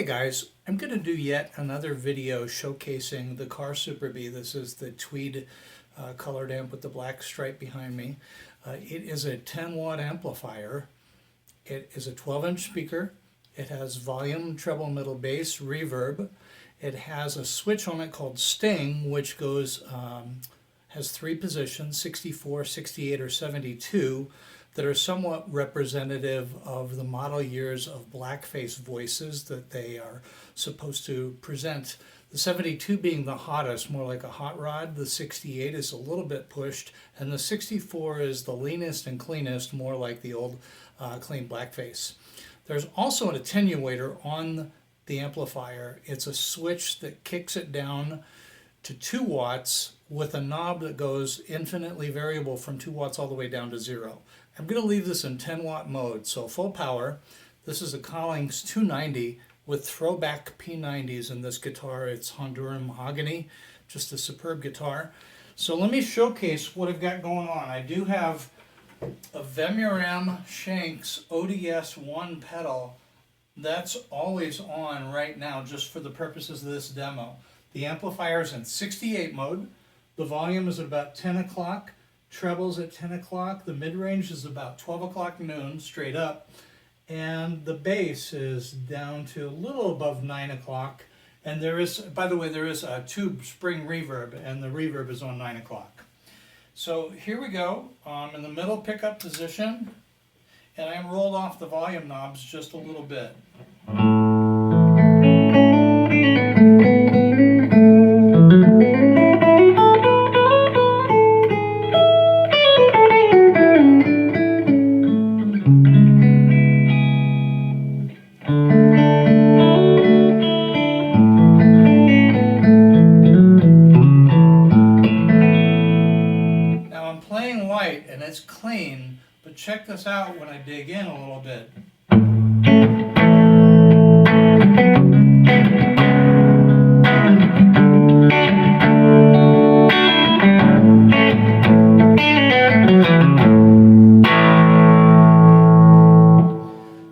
Hey guys, I'm going to do yet another video showcasing the Carr Super B. This is the tweed colored amp with the black stripe behind me. It is a 10-watt amplifier. It is a 12-inch speaker. It has volume, treble, middle, bass, reverb. It has a switch on it called Sting, which has three positions, 64, 68, or 72, that are somewhat representative of the model years of blackface voices that they are supposed to present. The 72 being the hottest, more like a hot rod. The 68 is a little bit pushed, and the 64 is the leanest and cleanest, more like the old clean blackface. There's also an attenuator on the amplifier. It's a switch that kicks it down to 2 watts with a knob that goes infinitely variable from 2 watts all the way down to 0. I'm going to leave this in 10-watt mode, so full power. This is a Collings 290 with Throbak P90's in this guitar. It's Honduran mahogany, just a superb guitar. So let me showcase what I've got going on. I do have a Vemuram Shanks ODS1 pedal. That's always on right now just for the purposes of this demo. The amplifier is in 68 mode. The volume is at about 10 o'clock. Treble's at 10 o'clock. The mid-range is about 12 o'clock noon, straight up. And the bass is down to a little above 9 o'clock. And there is, by the way, there is a tube spring reverb, and the reverb is on 9 o'clock. So here we go. I'm in the middle pickup position, and I rolled off the volume knobs just a little bit. Playing light and it's clean, but check this out when I dig in a little bit.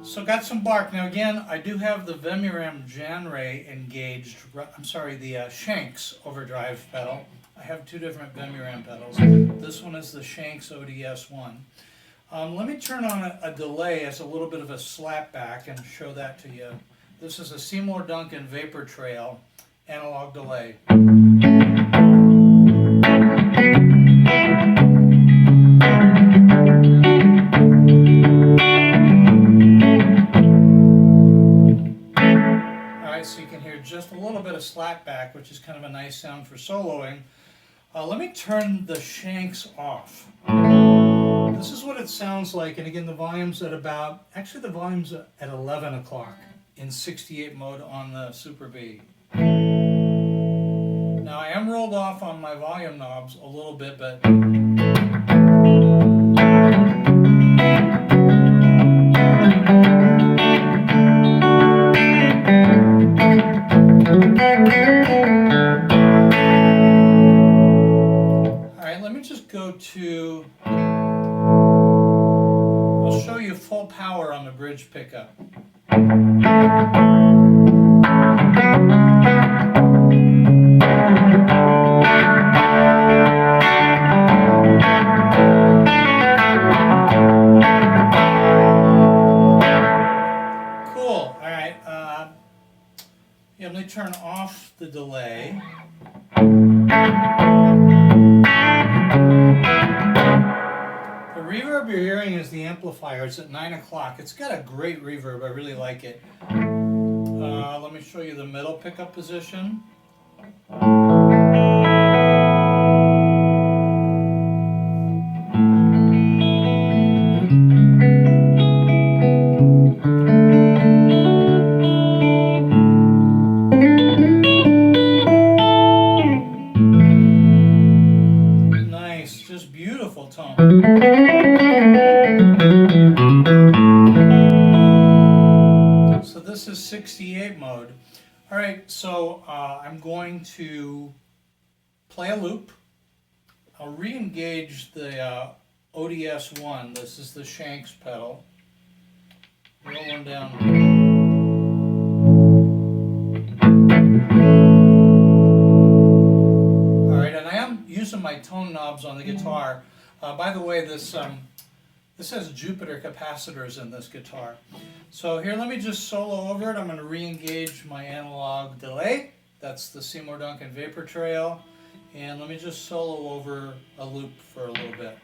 So got some bark. Now again, I do have the Vemuram Janray engaged, the Shanks overdrive pedal. I have two different Vemuram pedals. This one is the Shanks ODS1. Let me turn on a delay as a little bit of a slap back and show that to you. This is a Seymour Duncan Vapor Trail analog delay. Alright, so you can hear just a little bit of slap back, which is kind of a nice sound for soloing. Let me turn the Shanks off. This is what it sounds like, and again the volume's at the volume's at 11 o'clock in 68 mode on the Super B. Now I am rolled off on my volume knobs a little bit, but I'll show you full power on the bridge pickup. Cool. All right. Let me turn off the delay. The reverb you're hearing is the amplifier. It's at 9 o'clock. It's got a great reverb. I really like it. Let me show you the middle pickup position. Nice, just beautiful tone. So this is 68 mode. All right, so I'm going to play a loop. I'll re-engage the ODS1. This is the Shanks pedal. Roll one down. knobs on the guitar. By the way, this has Jupiter capacitors in this guitar. So here, let me just solo over it. I'm going to re-engage my analog delay. That's the Seymour Duncan Vapor Trail. And let me just solo over a loop for a little bit.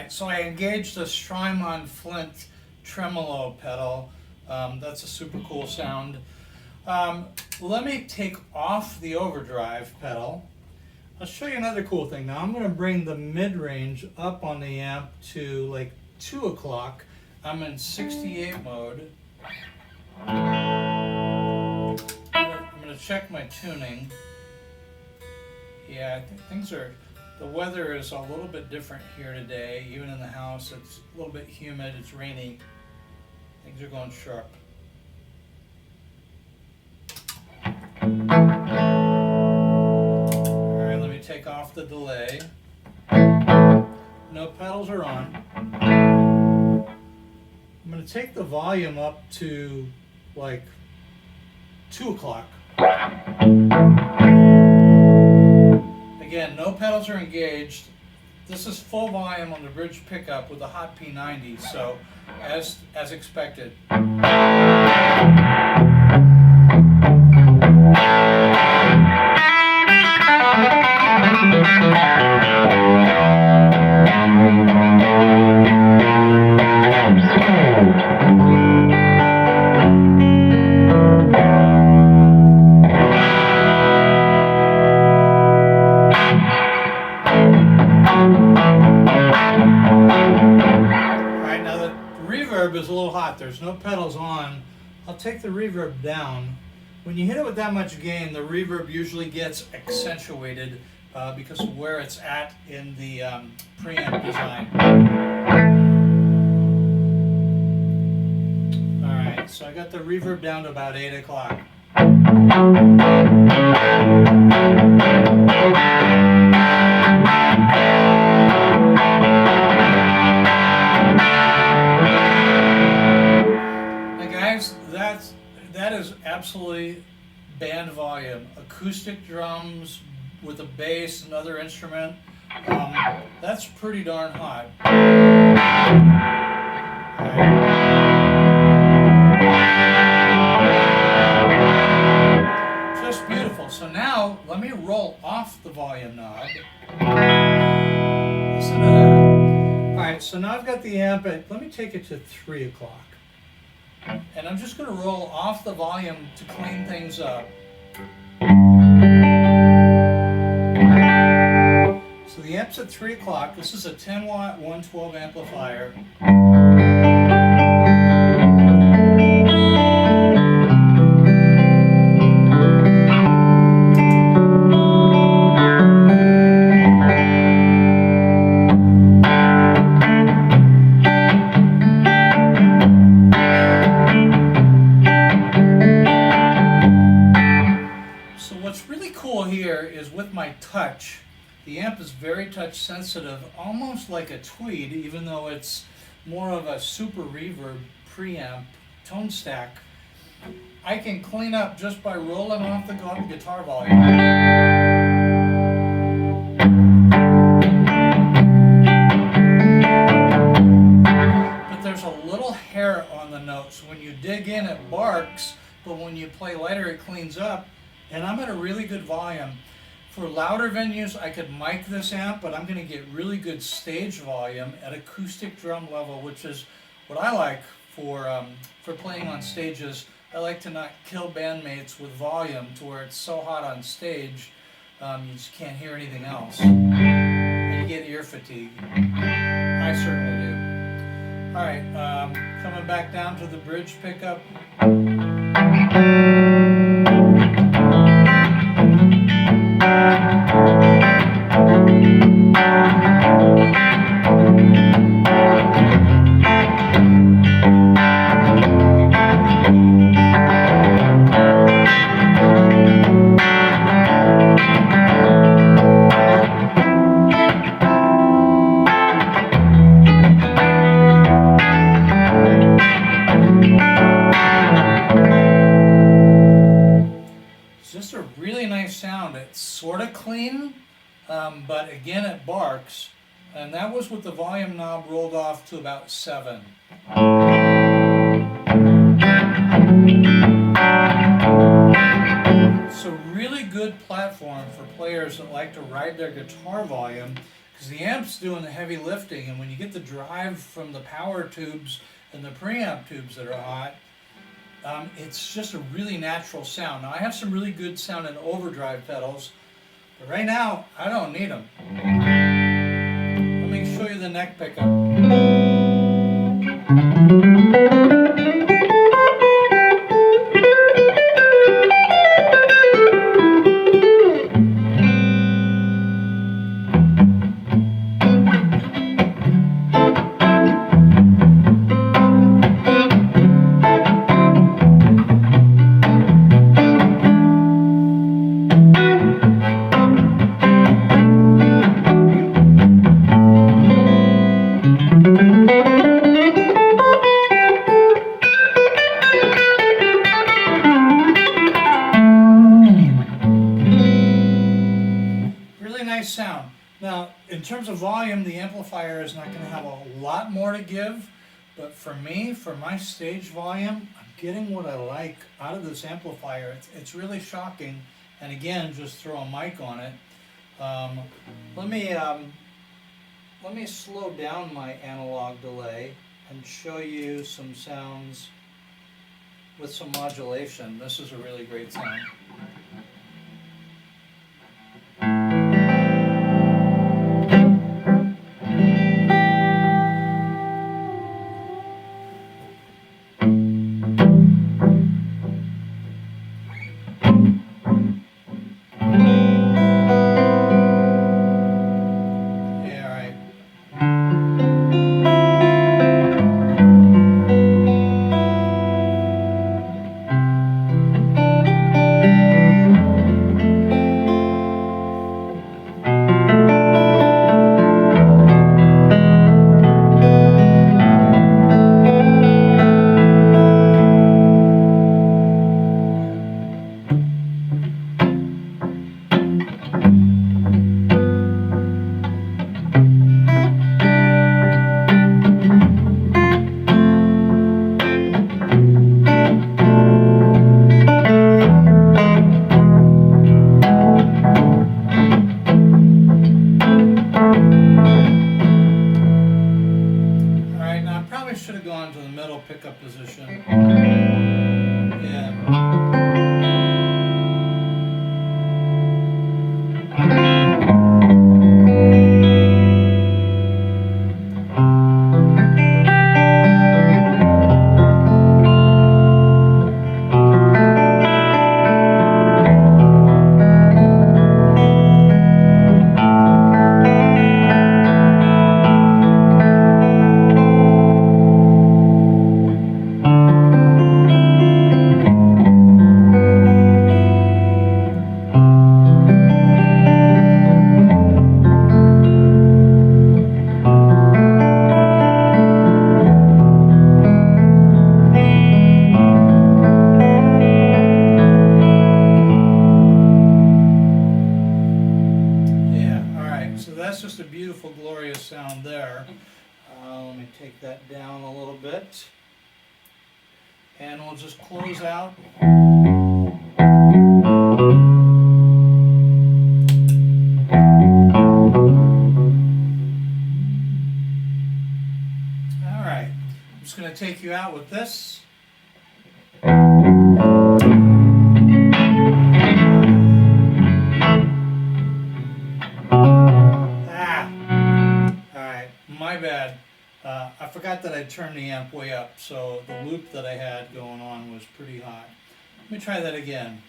So I engaged the Strymon Flint tremolo pedal. That's a super cool sound. Let me take off the overdrive pedal. I'll show you another cool thing. Now I'm going to bring the mid-range up on the amp to like 2 o'clock. I'm in 68 mode. I'm going to check my tuning. Yeah, I think things are... The weather is a little bit different here today. Even in the house, it's a little bit humid, it's rainy. Things are going sharp. Alright, let me take off the delay. No pedals are on. I'm going to take the volume up to like 2 o'clock. Again, no pedals are engaged. This is full volume on the bridge pickup with a hot P90, so as expected. Is a little hot. There's no pedals on. I'll take the reverb down. When you hit it with that much gain, the reverb usually gets accentuated because of where it's at in the preamp design. Alright, so I got the reverb down to about 8 o'clock. band volume, acoustic drums with a bass and other instrument. That's pretty darn hot. Just beautiful. So now let me roll off the volume knob. Listen to that. Alright, so now I've got the amp at, let me take it to 3 o'clock. And I'm just going to roll off the volume to clean things up. So the amp's at 3 o'clock. This is a 10 watt 112 amplifier. With my touch, the amp is very touch sensitive, almost like a Tweed, even though it's more of a super reverb preamp tone stack. I can clean up just by rolling off the guitar volume. But there's a little hair on the notes. When you dig in, it barks, but when you play lighter, it cleans up. And I'm at a really good volume. For louder venues, I could mic this amp, but I'm going to get really good stage volume at acoustic drum level, which is what I like for playing on stages. I like to not kill bandmates with volume to where it's so hot on stage you just can't hear anything else. And you get ear fatigue. I certainly do. Alright, coming back down to the bridge pickup. Sort of clean, but again it barks, and that was with the volume knob rolled off to about 7. So really good platform for players that like to ride their guitar volume, because the amp's doing the heavy lifting, and when you get the drive from the power tubes and the preamp tubes that are hot, it's just a really natural sound. Now I have some really good sound in overdrive pedals, but right now I don't need them. Let me show you the neck pickup. Sound. Now, in terms of volume, the amplifier is not going to have a lot more to give, but for me, for my stage volume, I'm getting what I like out of this amplifier. It's really shocking, and again, just throw a mic on it. Let me slow down my analog delay and show you some sounds with some modulation. This is a really great sound. sound there. Let me take that down a little bit. And we'll just close out. Alright, I'm just going to take you out with this. Alright, my bad. I forgot that I turned the amp way up, so the loop that I had going on was pretty high. Let me try that again.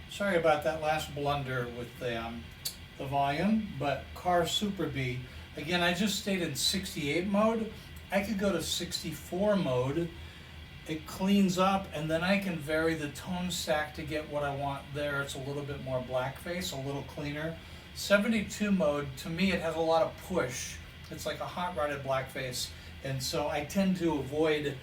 Sorry about that last blunder with the volume, but Carr Super B. Again, I just stayed in 68 mode. I could go to 64 mode. It cleans up, and then I can vary the tone stack to get what I want there. It's a little bit more blackface, a little cleaner. 72 mode, to me, it has a lot of push. It's like a hot rodded blackface, and so I tend to avoid,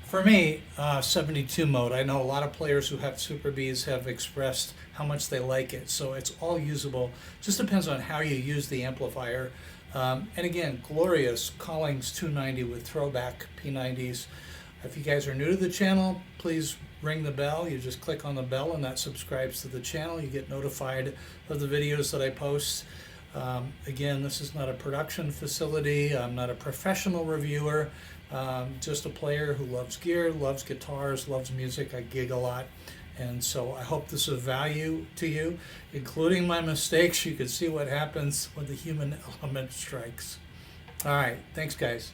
for me, 72 mode. I know a lot of players who have Super Bs have expressed how much they like it, so it's all usable. Just depends on how you use the amplifier. And again, glorious Collings 290 with Throbak P90's. If you guys are new to the channel, please ring the bell. You just click on the bell and that subscribes to the channel. You get notified of the videos that I post. Again, this is not a production facility. I'm not a professional reviewer. Just a player who loves gear, loves guitars, loves music. I gig a lot. And so I hope this is of value to you, including my mistakes. You can see what happens when the human element strikes. All right. Thanks, guys.